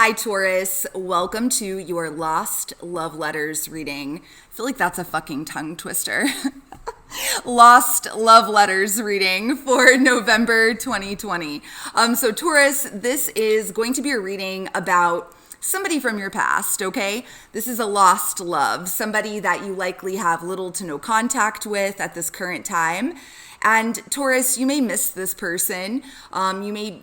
Hi, Taurus. Welcome to your Lost Love Letters reading. I feel like that's a fucking tongue twister. Lost Love Letters reading for November 2020. So Taurus, this is going to be a reading about somebody from your past, okay? This is a lost love, somebody that you likely have little to no contact with at this current time. And Taurus, you may miss this person. You may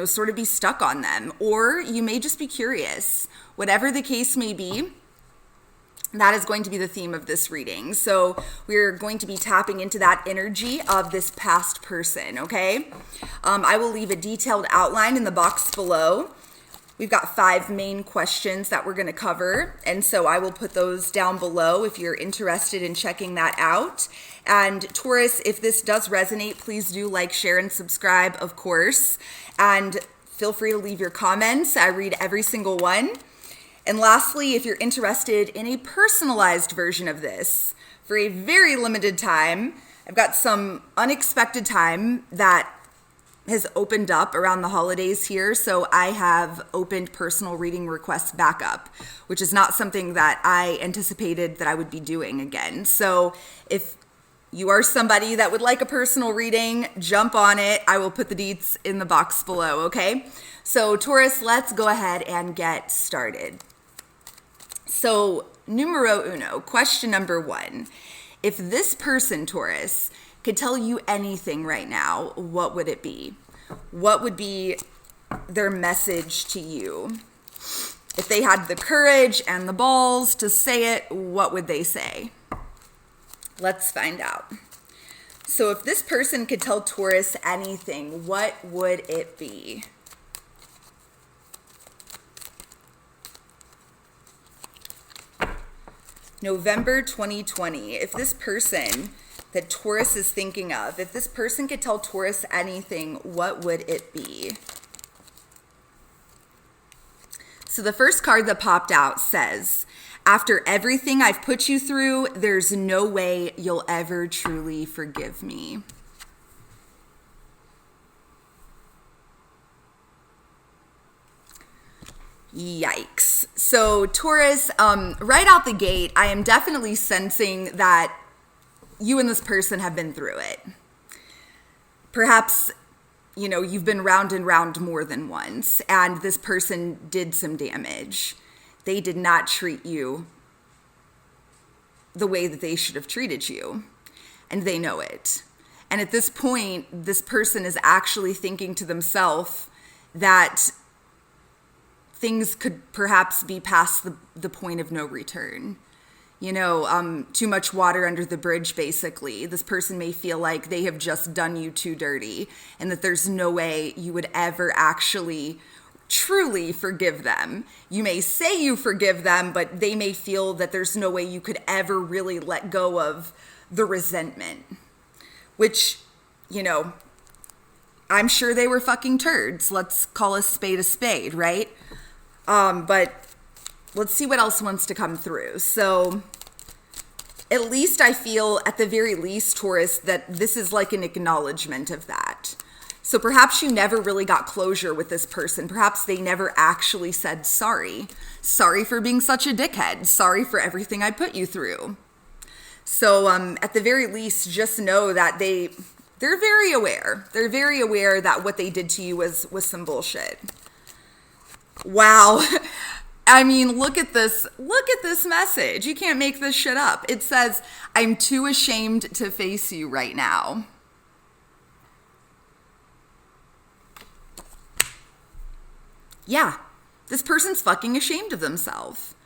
sort of be stuck on them, or you may just be curious. Whatever the case may be, that is going to be the theme of this reading. So we're going to be tapping into that energy of this past person, okay? I will leave a detailed outline in the box below. We've got 5 main questions that we're going to cover, and so I will put those down below if you're interested in checking that out. And Taurus, if this does resonate, please do like, share, and subscribe, of course. And feel free to leave your comments. I read every single one. And lastly, if you're interested in a personalized version of this for a very limited time, I've got some unexpected time that has opened up around the holidays here. So I have opened personal reading requests back up, which is not something that I anticipated that I would be doing again. So if you are somebody that would like a personal reading, jump on it. I will put the deets in the box below, okay? So Taurus, let's go ahead and get started. So numero uno, question number 1. If this person, Taurus, could tell you anything right now, what would it be? What would be their message to you? If they had the courage and the balls to say it, what would they say? Let's find out. So if this person could tell Taurus anything, what would it be? November 2020. If this person that Taurus is thinking of, if this person could tell Taurus anything, what would it be? So the first card that popped out says, after everything I've put you through, there's no way you'll ever truly forgive me. Yikes. So Taurus, right out the gate, I am definitely sensing that you and this person have been through it. Perhaps, you've been round and round more than once, and this person did some damage. They did not treat you the way that they should have treated you, and they know it. And at this point, this person is actually thinking to themselves that things could perhaps be past the point of no return. Too much water under the bridge, basically. This person may feel like they have just done you too dirty, and that there's no way you would ever actually truly forgive them. You may say you forgive them, but they may feel that there's no way you could ever really let go of the resentment, which, I'm sure they were fucking turds. Let's call a spade, right? But let's see what else wants to come through. So at least I feel, at the very least, Taurus, that this is like an acknowledgement of that. So perhaps you never really got closure with this person. Perhaps they never actually said sorry. Sorry for being such a dickhead. Sorry for everything I put you through. So at the very least, just know that they're very aware. They're very aware that what they did to you was some bullshit. Wow. I mean, look at this message. You can't make this shit up. It says, I'm too ashamed to face you right now. Yeah, this person's fucking ashamed of themselves.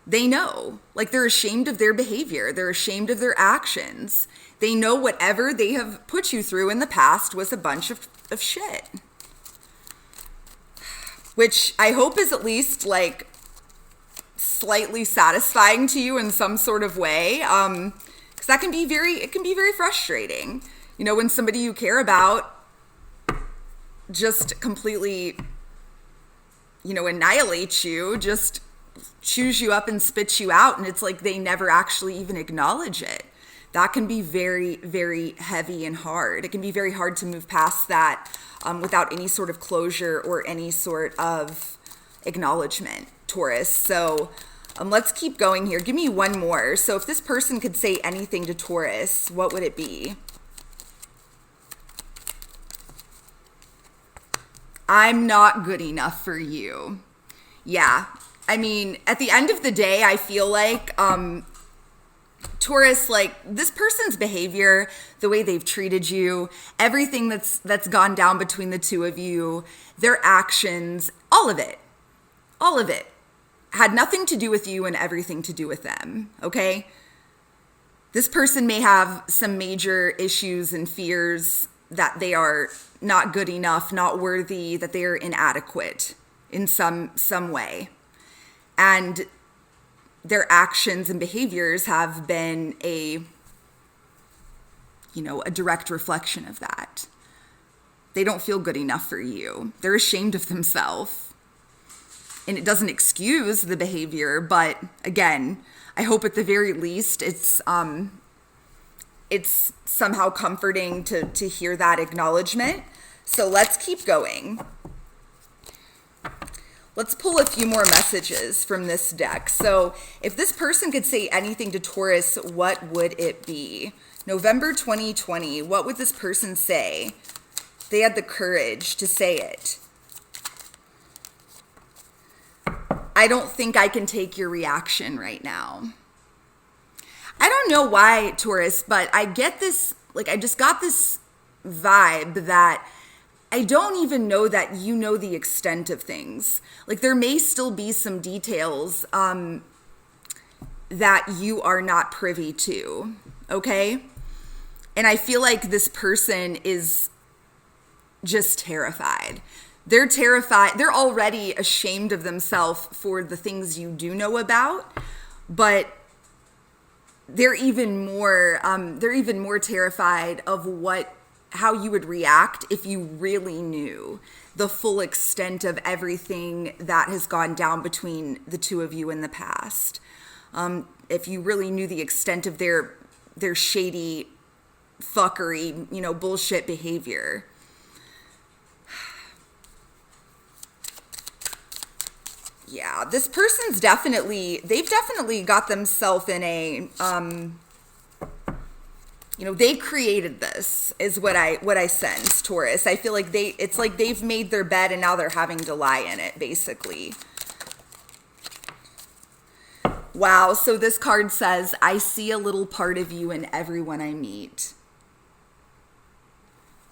They know. Like, they're ashamed of their behavior. They're ashamed of their actions. They know whatever they have put you through in the past was a bunch of shit. Which I hope is at least, like, slightly satisfying to you in some sort of way. Because it can be very frustrating. When somebody you care about just completely annihilate you, just chews you up and spits you out, and it's like they never actually even acknowledge it. That can be very, very heavy and hard. It can be very hard to move past that without any sort of closure or any sort of acknowledgement, Taurus. So let's keep going here. Give me one more. So if this person could say anything to Taurus, what would it be? I'm not good enough for you. Yeah. I mean, at the end of the day, I feel like Taurus, like this person's behavior, the way they've treated you, everything that's gone down between the two of you, their actions, all of it had nothing to do with you and everything to do with them, okay? This person may have some major issues and fears that they are not good enough, not worthy, that they are inadequate in some way. And their actions and behaviors have been a direct reflection of that. They don't feel good enough for you. They're ashamed of themselves. And it doesn't excuse the behavior, but again, I hope at the very least it's somehow comforting to hear that acknowledgement. So let's keep going. Let's pull a few more messages from this deck. So if this person could say anything to Taurus, what would it be? November 2020, what would this person say? They had the courage to say it. I don't think I can take your reaction right now. I don't know why, Taurus, but I get this, I just got this vibe that I don't even know that you know the extent of things. There may still be some details that you are not privy to, okay? And I feel like this person is just terrified. They're terrified. They're already ashamed of themselves for the things you do know about, but they're even more terrified of how you would react if you really knew the full extent of everything that has gone down between the two of you in the past. If you really knew the extent of their shady fuckery, bullshit behavior. Yeah, this person's they've definitely got themselves in a, they created this is what I sense, Taurus. I feel like it's like they've made their bed and now they're having to lie in it, basically. Wow, so this card says, I see a little part of you in everyone I meet.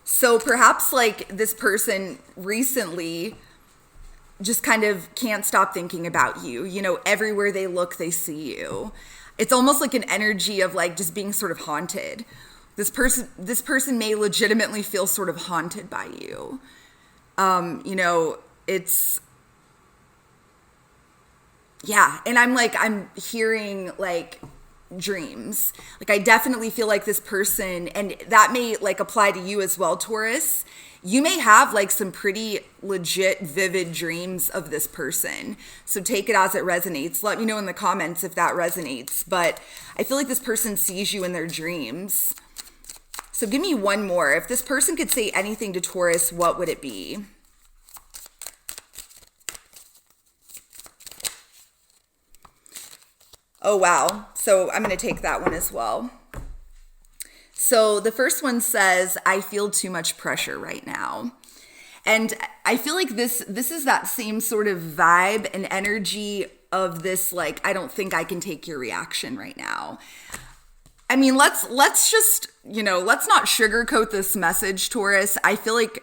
So perhaps this person recently just kind of can't stop thinking about you. Everywhere they look, they see you. It's almost like an energy of just being sort of haunted. This person may legitimately feel sort of haunted by you. It's, yeah. And I'm hearing dreams. I definitely feel like this person, and that may apply to you as well, Taurus. You may have some pretty legit vivid dreams of this person. So take it as it resonates. Let me know in the comments if that resonates. But I feel like this person sees you in their dreams. So give me one more. If this person could say anything to Taurus, what would it be? Oh, wow. So I'm going to take that one as well. So the first one says, I feel too much pressure right now. And I feel like this is that same sort of vibe and energy of this, I don't think I can take your reaction right now. I mean, let's just, let's not sugarcoat this message, Taurus. I feel like,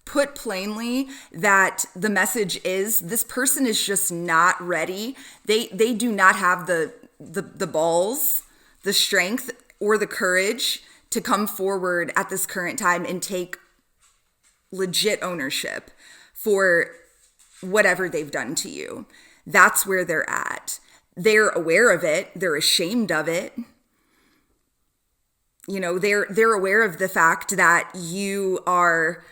put plainly, that the message is this person is just not ready. They do not have the balls, the strength, or the courage to come forward at this current time and take legit ownership for whatever they've done to you. That's where they're at. They're aware of it. They're ashamed of it. They're aware of the fact that you are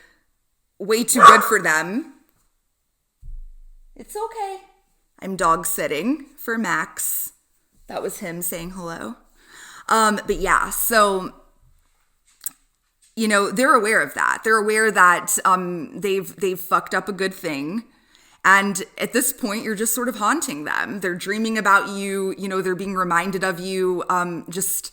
way too good for them. It's okay. I'm dog sitting for Max. That was him saying hello. But yeah, so, they're aware of that. They're aware that they've fucked up a good thing, And at this point, you're just sort of haunting them. They're dreaming about you. They're being reminded of you just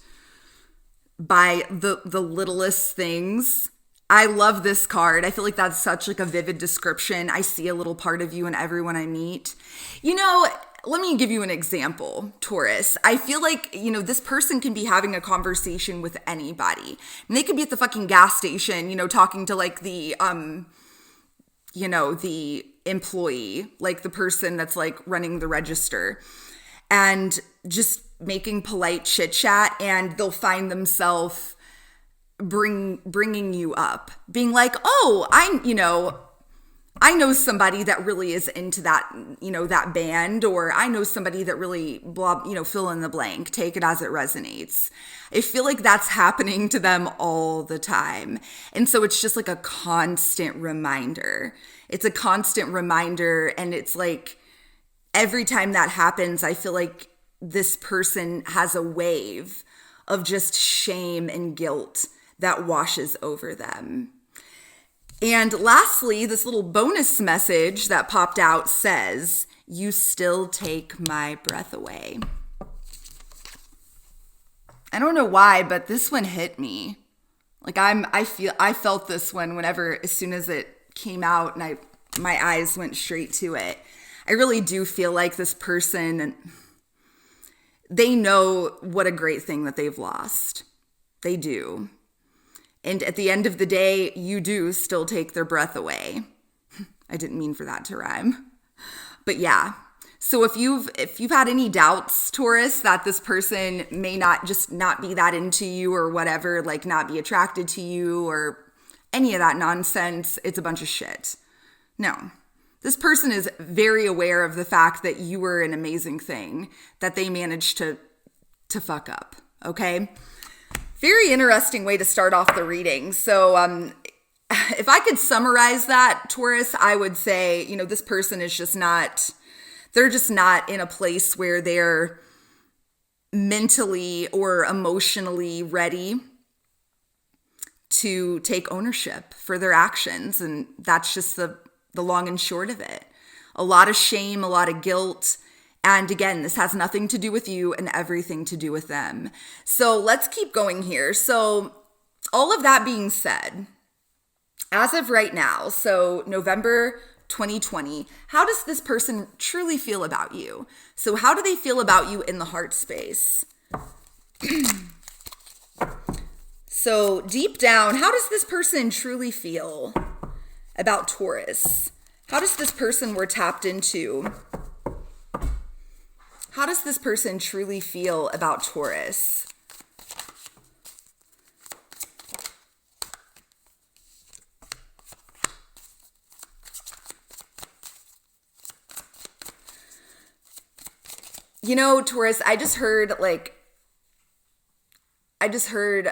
by the littlest things. I love this card. I feel like that's such like a vivid description. I see a little part of you in everyone I meet. Let me give you an example, Taurus. I feel like, this person can be having a conversation with anybody. And they could be at the fucking gas station, talking to like the employee, like the person that's like running the register, and just making polite chit chat, and they'll find themselves bringing you up, being like, oh, I know somebody that really is into that, that band, or I know somebody that really blah, fill in the blank, take it as it resonates. I feel like that's happening to them all the time. And so it's just like a constant reminder. It's a constant reminder. And it's like every time that happens, I feel like this person has a wave of just shame and guilt that washes over them. And lastly, this little bonus message that popped out says, "You still take my breath away." I don't know why, but this one hit me. Like I felt this one whenever, as soon as it came out, and my eyes went straight to it. I really do feel like this person, they know what a great thing that they've lost. They do. And at the end of the day, you do still take their breath away. I didn't mean for that to rhyme. But yeah. So if you've had any doubts, Taurus, that this person may not be that into you or whatever, like not be attracted to you or any of that nonsense, it's a bunch of shit. No. This person is very aware of the fact that you were an amazing thing that they managed to fuck up. Okay? Very interesting way to start off the reading. So if I could summarize that, Taurus, I would say, this person is they're just not in a place where they're mentally or emotionally ready to take ownership for their actions. And that's just the long and short of it. A lot of shame, a lot of guilt. And again, this has nothing to do with you and everything to do with them. So let's keep going here. So all of that being said, as of right now, so November 2020, how does this person truly feel about you? So how do they feel about you in the heart space? So deep down, how does this person truly feel about Taurus? How does this person we're tapped into, how does this person truly feel about Taurus? Taurus, I just heard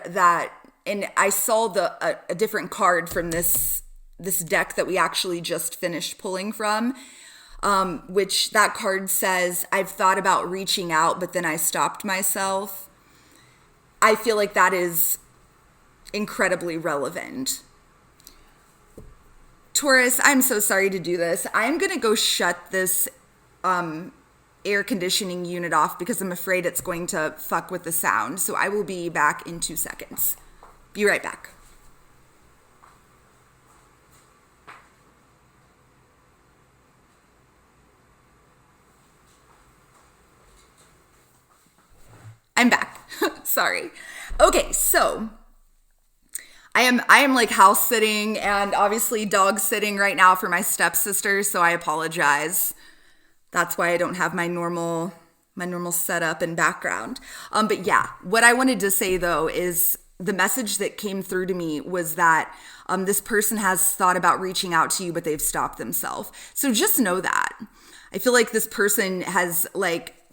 that, and I saw a different card from this deck that we actually just finished pulling from. Which that card says, I've thought about reaching out, but then I stopped myself. I feel like that is incredibly relevant. Taurus, I'm so sorry to do this. I'm going to go shut this air conditioning unit off because I'm afraid it's going to fuck with the sound. So I will be back in 2 seconds. Be right back. I'm back. Sorry. Okay, so I am like house sitting and obviously dog sitting right now for my stepsister, so I apologize. That's why I don't have my normal setup and background. But yeah, what I wanted to say though is the message that came through to me was that this person has thought about reaching out to you, but they've stopped themselves. So just know that. I feel like this person has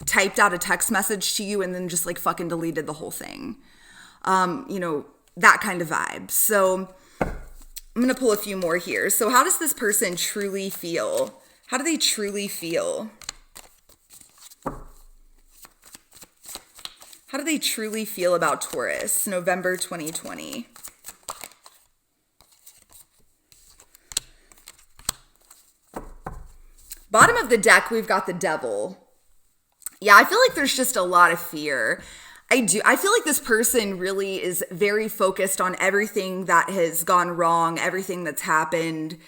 typed out a text message to you and then just fucking deleted the whole thing. That kind of vibe. So I'm going to pull a few more here. So how does this person truly feel? How do they truly feel? How do they truly feel about Taurus, November 2020? Bottom of the deck, we've got the Devil. Yeah, I feel like there's just a lot of fear. I feel like this person really is very focused on everything that has gone wrong, everything that's happened.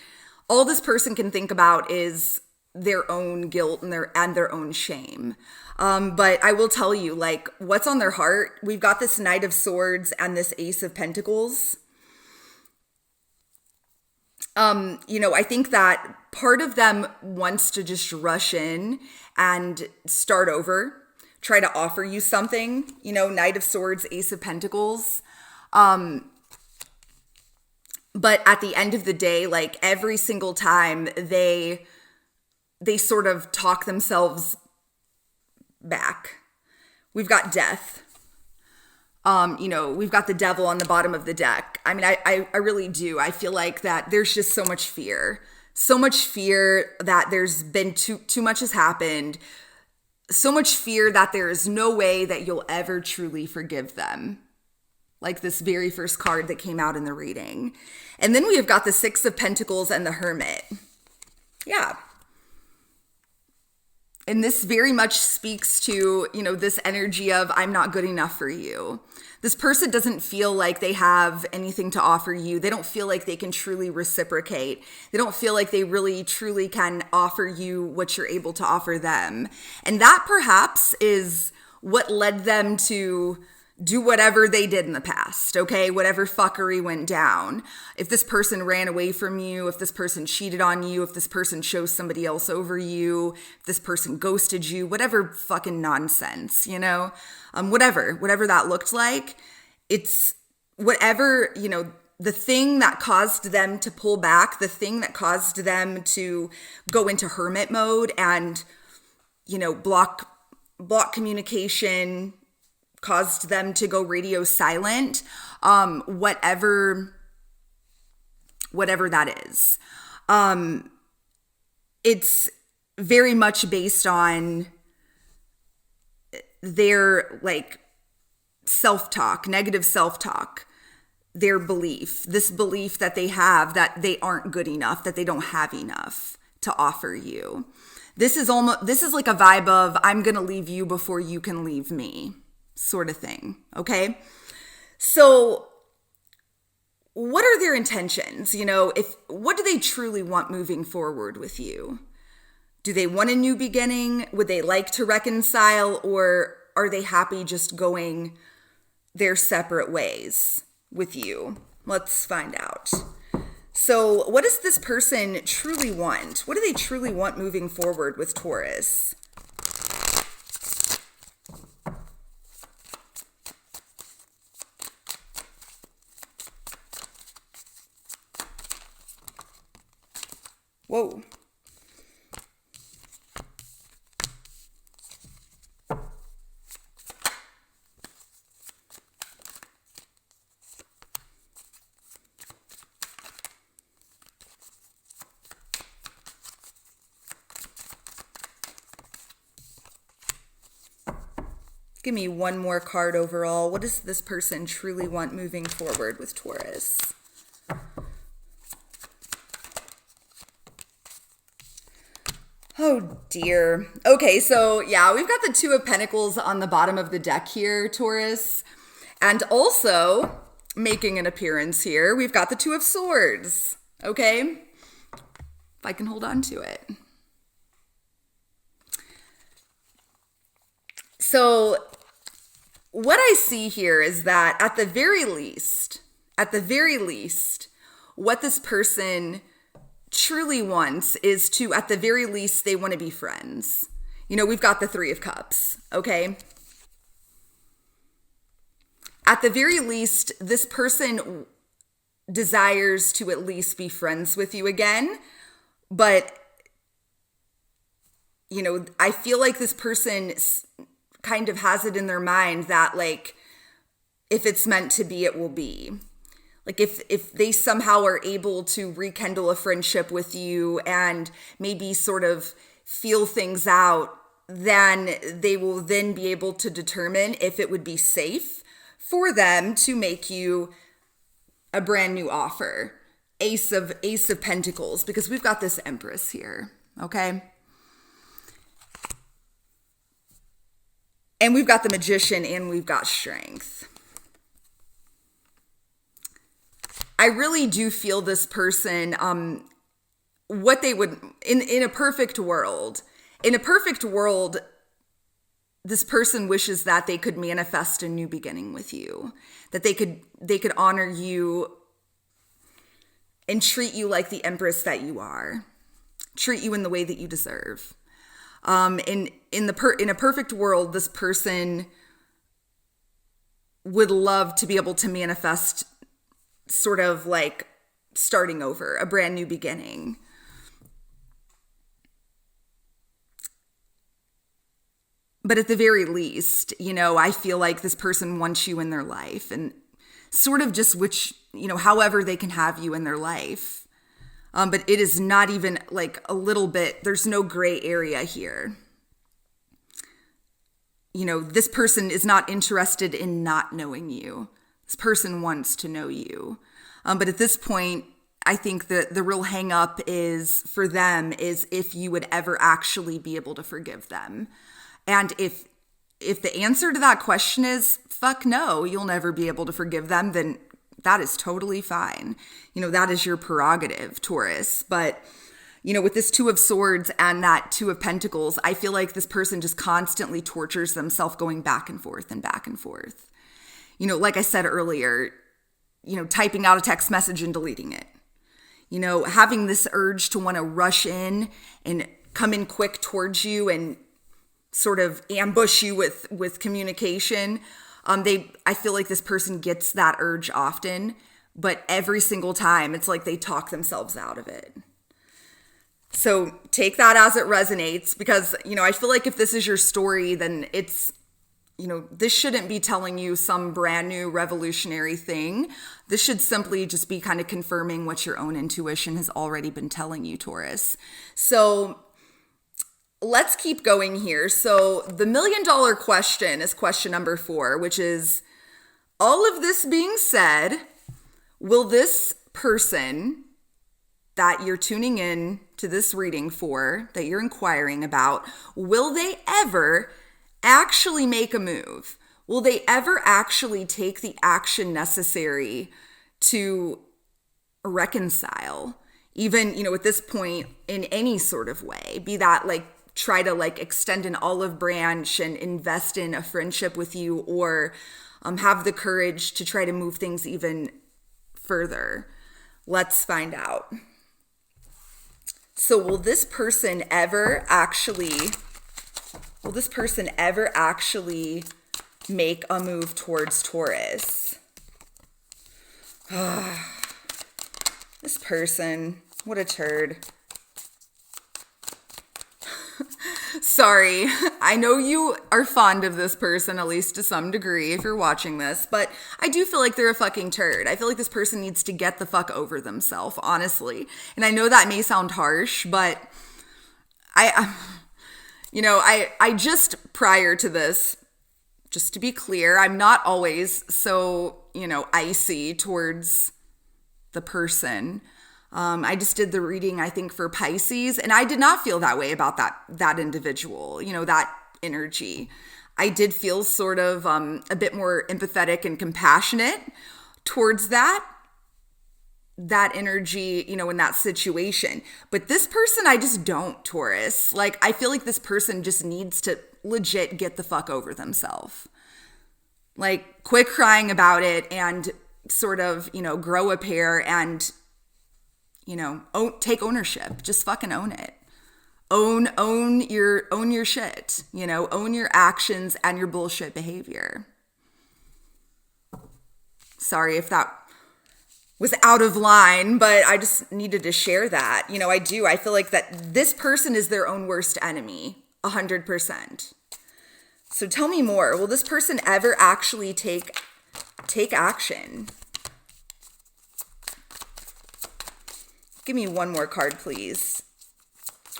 All this person can think about is their own guilt and their own shame. But I will tell you, like, what's on their heart. We've got this Knight of Swords and this Ace of Pentacles. I think that part of them wants to just rush in and start over, try to offer you something, Knight of Swords, Ace of Pentacles. But at the end of the day, like every single time they sort of talk themselves back. We've got Death. We've got the Devil on the bottom of the deck. I mean, I really do. I feel like that there's just so much fear that there's been too much has happened. So much fear that there is no way that you'll ever truly forgive them. Like this very first card that came out in the reading. And then we have got the Six of Pentacles and the Hermit. Yeah. And this very much speaks to, this energy of I'm not good enough for you. This person doesn't feel like they have anything to offer you. They don't feel like they can truly reciprocate. They don't feel like they really, truly can offer you what you're able to offer them. And that perhaps is what led them to do whatever they did in the past, okay? Whatever fuckery went down. If this person ran away from you, if this person cheated on you, if this person chose somebody else over you, if this person ghosted you, whatever fucking nonsense, whatever that looked like, it's whatever, the thing that caused them to pull back, the thing that caused them to go into hermit mode and, block communication, caused them to go radio silent, whatever that is. It's very much based on their self-talk, negative self-talk, their this belief that they have that they aren't good enough, that they don't have enough to offer you. This is like a vibe of I'm going to leave you before you can leave me. Sort of thing, okay? So what are their intentions? What do they truly want moving forward with you? Do they want a new beginning? Would they like to reconcile, or are they happy just going their separate ways with you? Let's find out. So what does this person truly want? What do they truly want moving forward with Taurus? Whoa. Give me one more card overall. What does this person truly want moving forward with Taurus? Oh dear. Okay, so yeah, we've got the Two of Pentacles on the bottom of the deck here, Taurus. And also making an appearance here, we've got the Two of Swords. Okay? If I can hold on to it. So what I see here is that at the very least, what this person truly wants is to, at the very least, they want to be friends. We've got the Three of Cups, okay? At the very least, this person desires to at least be friends with you again, but, I feel like this person kind of has it in their mind that, if it's meant to be, it will be. If they somehow are able to rekindle a friendship with you and maybe sort of feel things out, then they will then be able to determine if it would be safe for them to make you a brand new offer. Ace of Pentacles, because we've got this Empress here, okay? And we've got the Magician and we've got Strength. I really do feel this person, what they would, in a perfect world, this person wishes that they could manifest a new beginning with you, that they could honor you and treat you like the empress that you are, treat you in the way that you deserve. In a perfect world, this person would love to be able to manifest sort of like starting over, a brand new beginning. But at the very least, I feel like this person wants you in their life, and sort of just however they can have you in their life. But it is not even like a little bit, there's no gray area here. This person is not interested in not knowing you. This person wants to know you. But at this point, I think that the real hang up is for them is if you would ever actually be able to forgive them. And if the answer to that question is, fuck no, you'll never be able to forgive them, then that is totally fine. That is your prerogative, Taurus. But, with this Two of Swords and that Two of Pentacles, I feel like this person just constantly tortures themselves going back and forth and back and forth. Like I said earlier, typing out a text message and deleting it. Having this urge to want to rush in and come in quick towards you and sort of ambush you with communication. I feel like this person gets that urge often, but every single time it's like they talk themselves out of it. So take that as it resonates, because, I feel like if this is your story, then it's, this shouldn't be telling you some brand new revolutionary thing. This should simply just be kind of confirming what your own intuition has already been telling you, Taurus. So let's keep going here. So the $1 million question is question number 4, which is, all of this being said, will this person that you're tuning in to this reading for, that you're inquiring about, will they ever actually make a move? Will they ever actually take the action necessary to reconcile? Even, at this point, in any sort of way, be that like try to like extend an olive branch and invest in a friendship with you, or have the courage to try to move things even further. Let's find out. So will this person ever actually make a move towards Taurus? This person, what a turd. Sorry, I know you are fond of this person, at least to some degree, if you're watching this, but I do feel like they're a fucking turd. I feel like this person needs to get the fuck over themselves, honestly. And I know that may sound harsh, but I just, prior to this, just to be clear, I'm not always so, icy towards the person. I just did the reading, I think, for Pisces, and I did not feel that way about that individual, that energy. I did feel sort of a bit more empathetic and compassionate towards that energy, in that situation. But this person, I just don't, Taurus. Like, I feel like this person just needs to legit get the fuck over themselves. Like, quit crying about it and sort of, grow a pair and take ownership. Just fucking own it. Own your shit. Own your actions and your bullshit behavior. Sorry if that was out of line, but I just needed to share that. I feel like that this person is their own worst enemy, 100%. So tell me more. Will this person ever actually take action? Give me one more card, please.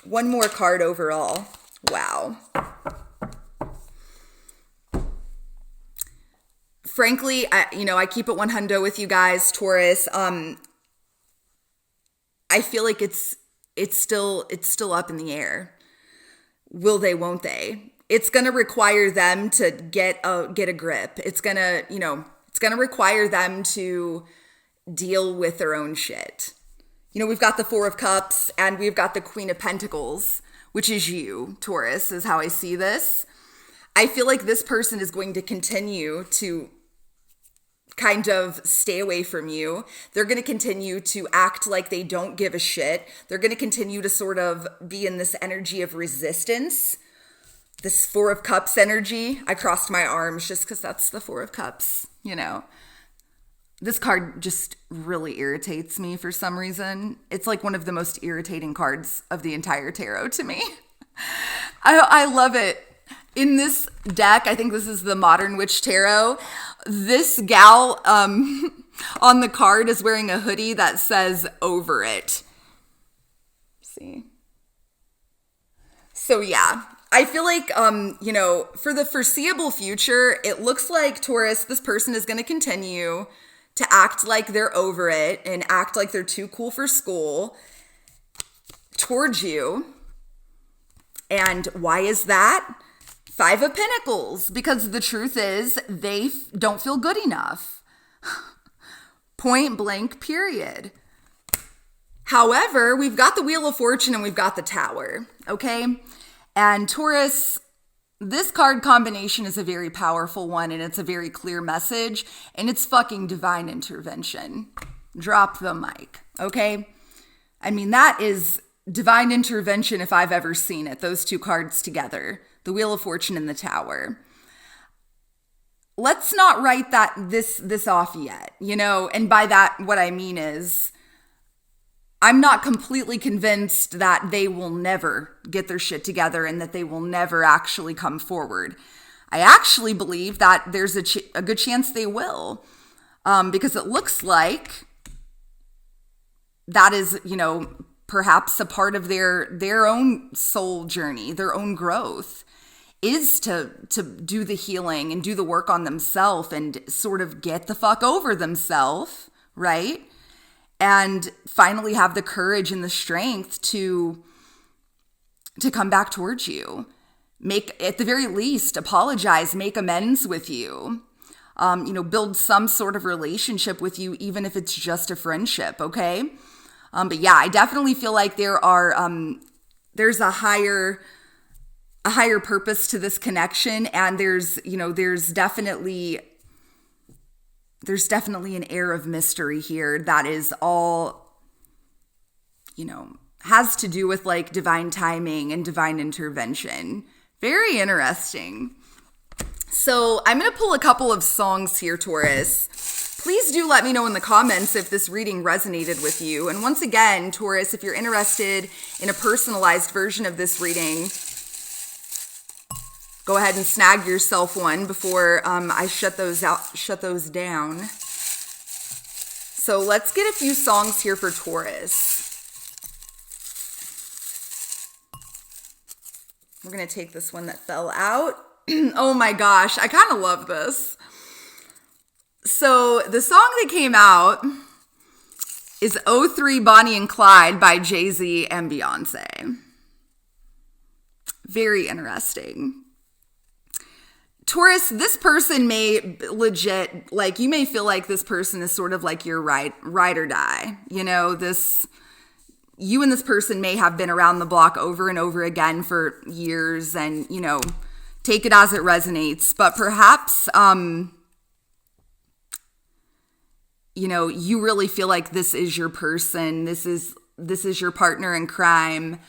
One more card overall. Wow. Frankly, I keep it 100 with you guys, Taurus. I feel like it's still up in the air. Will they, won't they? it's going to require them to get a grip. It's going to, it's going to require them to deal with their own shit. We've got the Four of Cups and we've got the Queen of Pentacles, which is you, Taurus, is how I see this. I feel like this person is going to continue to kind of stay away from you. They're going to continue to act like they don't give a shit. They're going to continue to sort of be in this energy of resistance, this Four of Cups energy. I crossed my arms just because that's the Four of Cups, This card just really irritates me for some reason. It's like one of the most irritating cards of the entire tarot to me. I love it. In this deck, I think this is the Modern Witch Tarot, this gal on the card is wearing a hoodie that says "over it." See? So yeah, I feel like, for the foreseeable future, it looks like Taurus, this person is going to continue to act like they're over it and act like they're too cool for school towards you. And why is that? Five of Pentacles, because the truth is they don't feel good enough. Point blank, period. However, we've got the Wheel of Fortune and we've got the Tower, okay? And Taurus, this card combination is a very powerful one and it's a very clear message and it's fucking divine intervention. Drop the mic, okay? I mean, that is divine intervention if I've ever seen it, those two cards together. The Wheel of Fortune and the Tower. Let's not write this off yet, and by that, what I mean is I'm not completely convinced that they will never get their shit together and that they will never actually come forward. I actually believe that there's a good chance they will, because it looks like that is, perhaps a part of their own soul journey, their own growth, is to do the healing and do the work on themselves and sort of get the fuck over themselves, right? And finally have the courage and the strength to come back towards you. Make, at the very least, apologize, make amends with you. Build some sort of relationship with you, even if it's just a friendship, okay? But yeah, I definitely feel like there's a higher purpose to this connection, and there's definitely an air of mystery here that is all, has to do with like divine timing and divine intervention. Very interesting. So I'm going to pull a couple of songs here, Taurus. Please do let me know in the comments if this reading resonated with you. And once again, Taurus, if you're interested in a personalized version of this reading, go ahead and snag yourself one before I shut those down. So let's get a few songs here for Taurus. We're going to take this one that fell out. Oh my gosh, I kind of love this. So the song that came out is '03 Bonnie and Clyde by Jay-Z and Beyonce. Very interesting. Taurus, this person may legit, like, you may feel like this person is sort of like your ride or die. You and this person may have been around the block over and over again for years and, take it as it resonates. But perhaps, you really feel like this is your person. This is your partner in crime.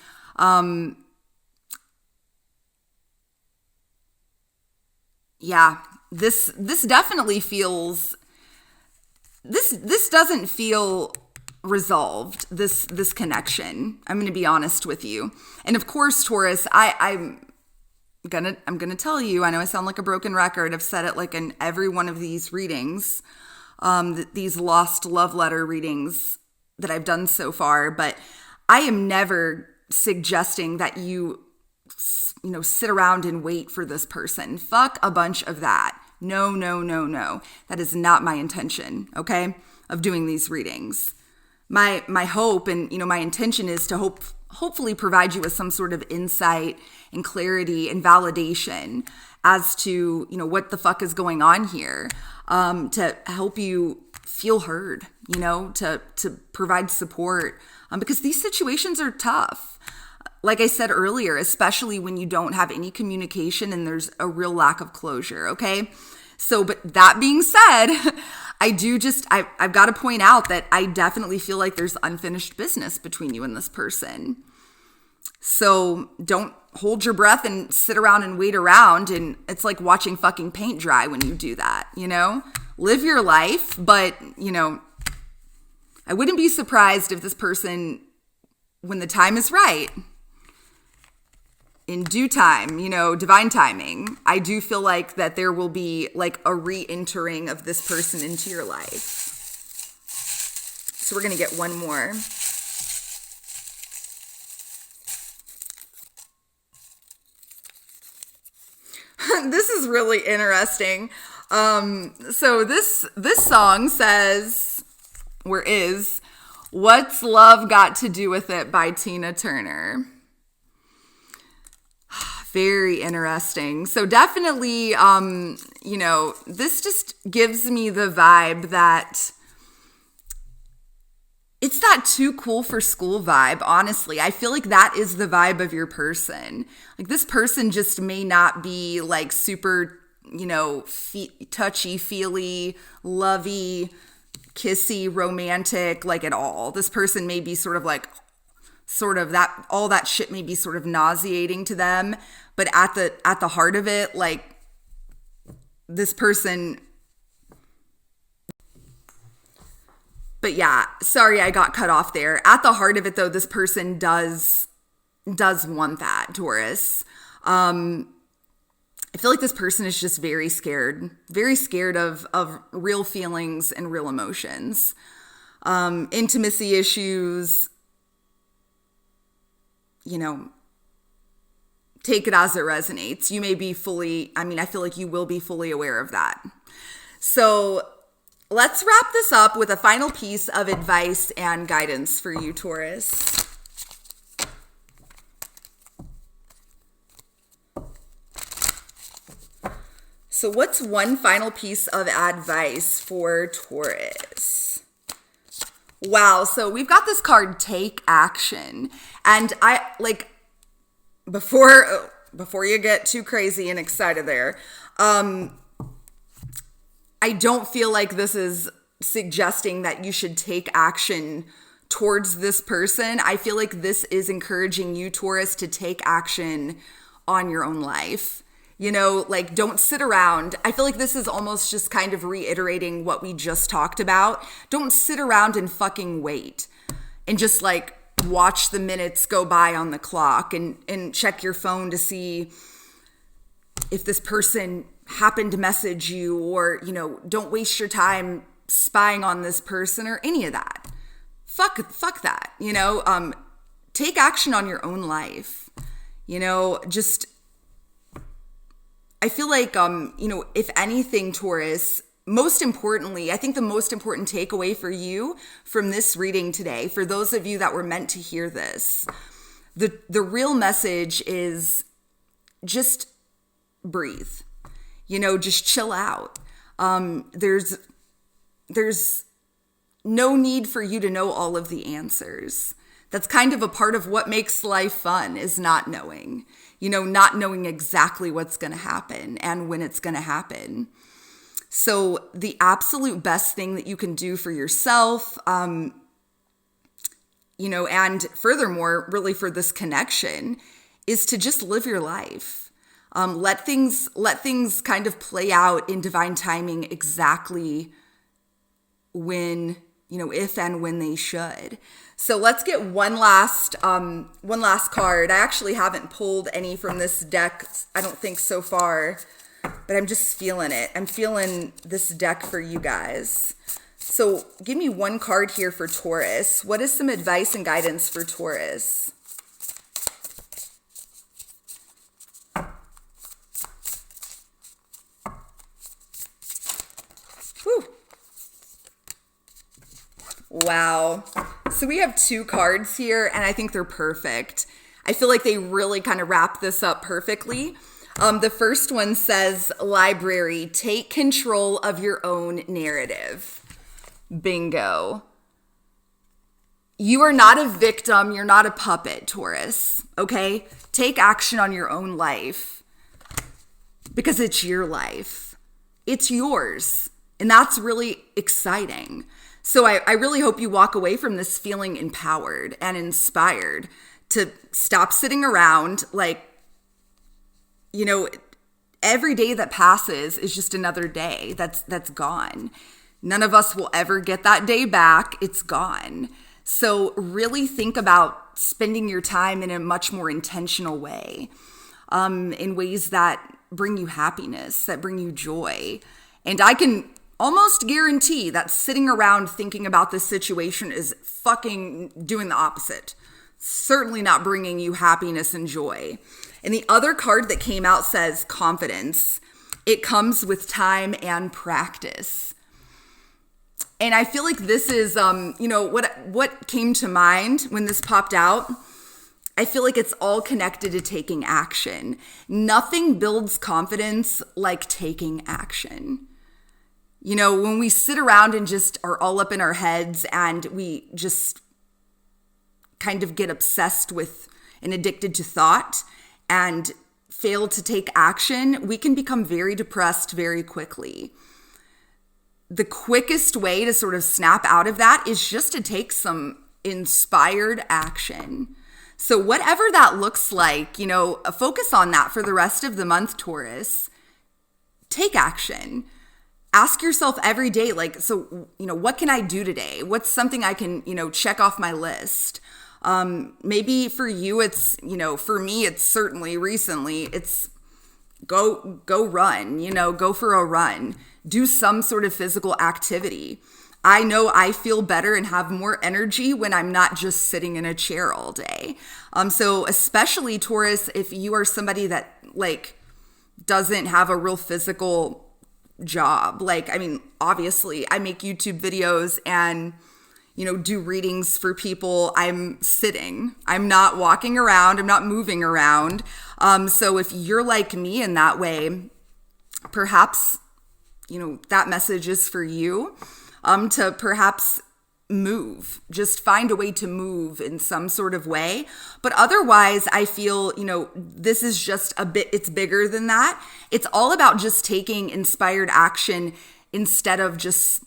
Yeah, this definitely feels, this doesn't feel resolved, this connection. I'm going to be honest with you. And of course, Taurus, I'm gonna tell you, I know I sound like a broken record. I've said it like in every one of these readings, these lost love letter readings that I've done so far, but I am never suggesting that you sit around and wait for this person. Fuck a bunch of that. No. That is not my intention, okay, of doing these readings. My hope and, my intention is to hopefully provide you with some sort of insight and clarity and validation as to, what the fuck is going on here, to help you feel heard, to provide support, because these situations are tough. Like I said earlier, especially when you don't have any communication and there's a real lack of closure, okay? So, but that being said, I've got to point out that I definitely feel like there's unfinished business between you and this person. So don't hold your breath and sit around and wait around. And it's like watching fucking paint dry when you do that, Live your life, but, I wouldn't be surprised if this person, when the time is right, in due time, divine timing, I do feel like that there will be like a re-entering of this person into your life. So we're going to get one more. This is really interesting. So this song says, "What's Love Got to Do With It" by Tina Turner. Very interesting. So definitely, this just gives me the vibe that it's that too cool for school vibe, honestly. I feel like that is the vibe of your person. Like this person just may not be like super, touchy, feely, lovey, kissy, romantic, like at all. This person may be sort of that, all that shit may be sort of nauseating to them. But at the heart of it, like this person. But yeah, sorry I got cut off there. At the heart of it though, this person does want that, Taurus. I feel like this person is just very scared of real feelings and real emotions. Intimacy issues, take it as it resonates. You may be I feel like you will be fully aware of that. So let's wrap this up with a final piece of advice and guidance for you, Taurus. So what's one final piece of advice for Taurus? Wow, so we've got this card, Take Action. And before you get too crazy and excited there, I don't feel like this is suggesting that you should take action towards this person. I feel like this is encouraging you, Taurus, to take action on your own life. Don't sit around. I feel like this is almost just kind of reiterating what we just talked about. Don't sit around and fucking wait and just watch the minutes go by on the clock and check your phone to see if this person happened to message you, or, don't waste your time spying on this person or any of that. Fuck that, take action on your own life. I feel like, if anything, Taurus, most importantly, I think the most important takeaway for you from this reading today, for those of you that were meant to hear this, the real message is just breathe, just chill out. There's no need for you to know all of the answers. That's kind of a part of what makes life fun, is not knowing, not knowing exactly what's going to happen and when it's going to happen. So the absolute best thing that you can do for yourself, and furthermore, really for this connection, is to just live your life. Let things kind of play out in divine timing exactly when, if and when they should. So let's get one last card. I actually haven't pulled any from this deck, I don't think, so far, but I'm just feeling it. I'm feeling this deck for you guys. So give me one card here for Taurus. What is some advice and guidance for Taurus? Whew. Wow. So we have 2 cards here, and I think they're perfect. I feel like they really kind of wrap this up perfectly. The first one says, library, take control of your own narrative. Bingo. You are not a victim. You're not a puppet, Taurus. Okay? Take action on your own life because it's your life. It's yours. And that's really exciting. So I really hope you walk away from this feeling empowered and inspired to stop sitting around like, every day that passes is just another day that's gone. None of us will ever get that day back. It's gone. So really think about spending your time in a much more intentional way, in ways that bring you happiness, that bring you joy. And I can almost guarantee that sitting around thinking about this situation is fucking doing the opposite. Certainly not bringing you happiness and joy. And the other card that came out says confidence. It comes with time and practice. And I feel like this is, what came to mind when this popped out. I feel like it's all connected to taking action. Nothing builds confidence like taking action. When we sit around and just are all up in our heads and we just kind of get obsessed with and addicted to thought and fail to take action, we can become very depressed very quickly. The quickest way to sort of snap out of that is just to take some inspired action. So whatever that looks like, focus on that for the rest of the month, Taurus. Take action. Ask yourself every day, what can I do today? What's something I can, check off my list? Maybe for you, it's, for me, it's certainly recently, it's go run, go for a run, do some sort of physical activity. I know I feel better and have more energy when I'm not just sitting in a chair all day. So especially Taurus, if you are somebody that doesn't have a real physical job, obviously I make YouTube videos and do readings for people. I'm sitting. I'm not walking around. I'm not moving around. So if you're like me in that way, perhaps, that message is for you, to perhaps move. Just find a way to move in some sort of way. But otherwise, I feel, this is just it's bigger than that. It's all about just taking inspired action instead of just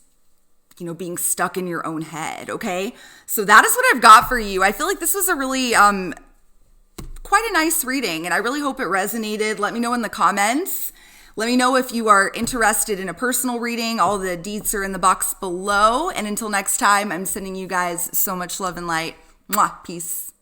being stuck in your own head, okay? So that is what I've got for you. I feel like this was a really, quite a nice reading, and I really hope it resonated. Let me know in the comments. Let me know if you are interested in a personal reading. All the deets are in the box below. And until next time, I'm sending you guys so much love and light. Mwah. Peace.